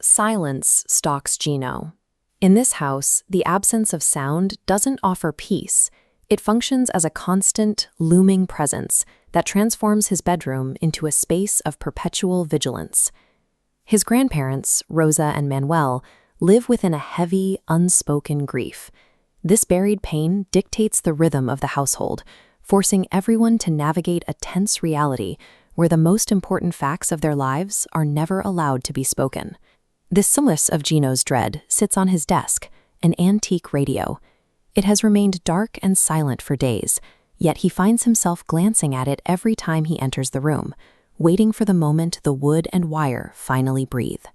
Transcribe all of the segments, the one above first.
Silence stalks Gino. In this house, the absence of sound doesn't offer peace. It functions as a constant, looming presence that transforms his bedroom into a space of perpetual vigilance. His grandparents, Rosa and Manuel, live within a heavy, unspoken grief. This buried pain dictates the rhythm of the household, forcing everyone to navigate a tense reality where the most important facts of their lives are never allowed to be spoken. This solace of Gino's dread sits on his desk, an antique radio. It has remained dark and silent for days, yet he finds himself glancing at it every time he enters the room, waiting for the moment the wood and wire finally breathe.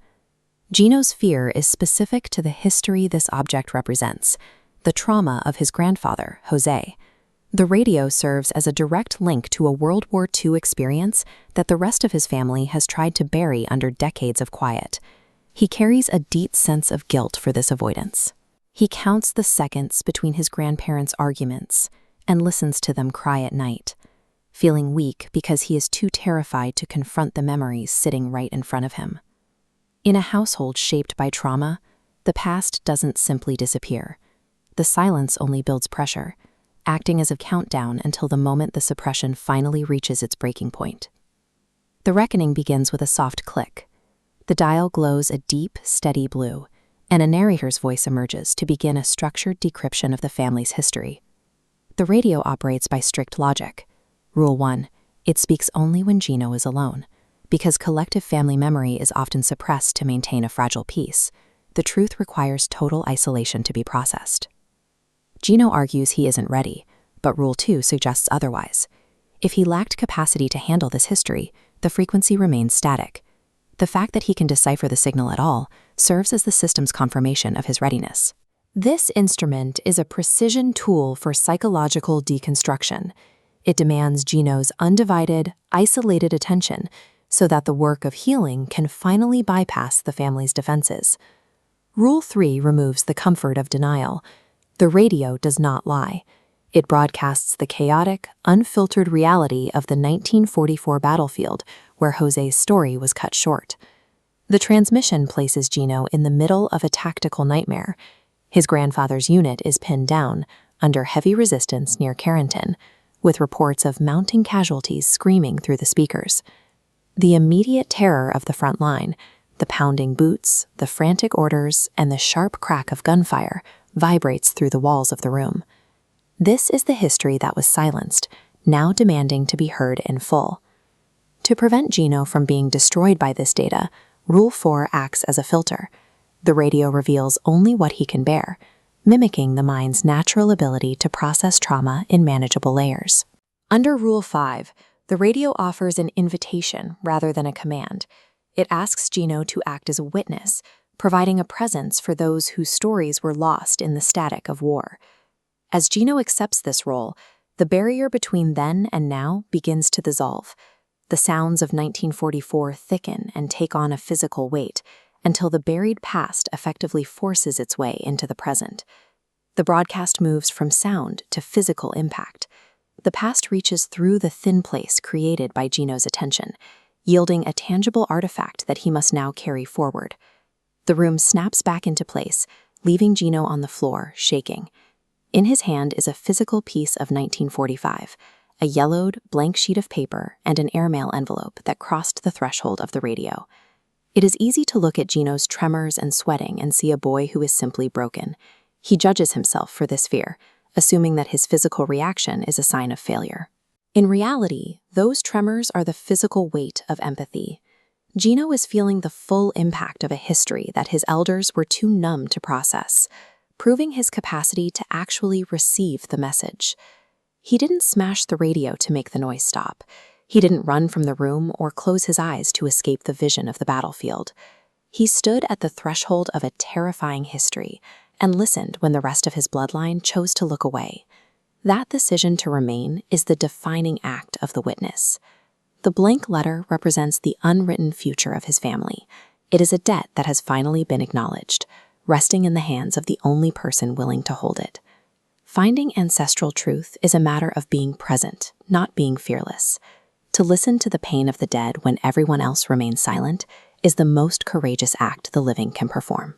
Gino's fear is specific to the history this object represents, the trauma of his grandfather, Jose. The radio serves as a direct link to a World War II experience that the rest of his family has tried to bury under decades of quiet. He carries a deep sense of guilt for this avoidance. He counts the seconds between his grandparents' arguments and listens to them cry at night, feeling weak because he is too terrified to confront the memories sitting right in front of him. In a household shaped by trauma, the past doesn't simply disappear. The silence only builds pressure, acting as a countdown until the moment the suppression finally reaches its breaking point. The reckoning begins with a soft click. The dial glows a deep, steady blue, and a narrator's voice emerges to begin a structured decryption of the family's history. The radio operates by strict logic. Rule 1, it speaks only when Gino is alone. Because collective family memory is often suppressed to maintain a fragile peace, the truth requires total isolation to be processed. Gino argues he isn't ready, but Rule 2 suggests otherwise. If he lacked capacity to handle this history, the frequency remains static. The fact that he can decipher the signal at all serves as the system's confirmation of his readiness. This instrument is a precision tool for psychological deconstruction. It demands Gino's undivided, isolated attention so that the work of healing can finally bypass the family's defenses. Rule 3 removes the comfort of denial. The radio does not lie. It broadcasts the chaotic, unfiltered reality of the 1944 battlefield where Jose's story was cut short. The transmission places Gino in the middle of a tactical nightmare. His grandfather's unit is pinned down, under heavy resistance near Caranton, with reports of mounting casualties screaming through the speakers. The immediate terror of the front line, the pounding boots, the frantic orders, and the sharp crack of gunfire vibrates through the walls of the room. This is the history that was silenced, now demanding to be heard in full. To prevent Gino from being destroyed by this data, Rule 4 acts as a filter. The radio reveals only what he can bear, mimicking the mind's natural ability to process trauma in manageable layers. Under Rule 5, the radio offers an invitation rather than a command. It asks Gino to act as a witness, providing a presence for those whose stories were lost in the static of war. As Gino accepts this role, the barrier between then and now begins to dissolve. The sounds of 1944 thicken and take on a physical weight until the buried past effectively forces its way into the present. The broadcast moves from sound to physical impact. The past reaches through the thin place created by Gino's attention, yielding a tangible artifact that he must now carry forward. The room snaps back into place, leaving Gino on the floor, shaking. In his hand is a physical piece of 1945, a yellowed, blank sheet of paper and an airmail envelope that crossed the threshold of the radio. It is easy to look at Gino's tremors and sweating and see a boy who is simply broken. He judges himself for this fear, assuming that his physical reaction is a sign of failure. In reality, those tremors are the physical weight of empathy. Gino is feeling the full impact of a history that his elders were too numb to process, proving his capacity to actually receive the message. He didn't smash the radio to make the noise stop. He didn't run from the room or close his eyes to escape the vision of the battlefield. He stood at the threshold of a terrifying history and listened when the rest of his bloodline chose to look away. That decision to remain is the defining act of the witness. The blank letter represents the unwritten future of his family. It is a debt that has finally been acknowledged, resting in the hands of the only person willing to hold it. Finding ancestral truth is a matter of being present, not being fearless. To listen to the pain of the dead when everyone else remains silent is the most courageous act the living can perform.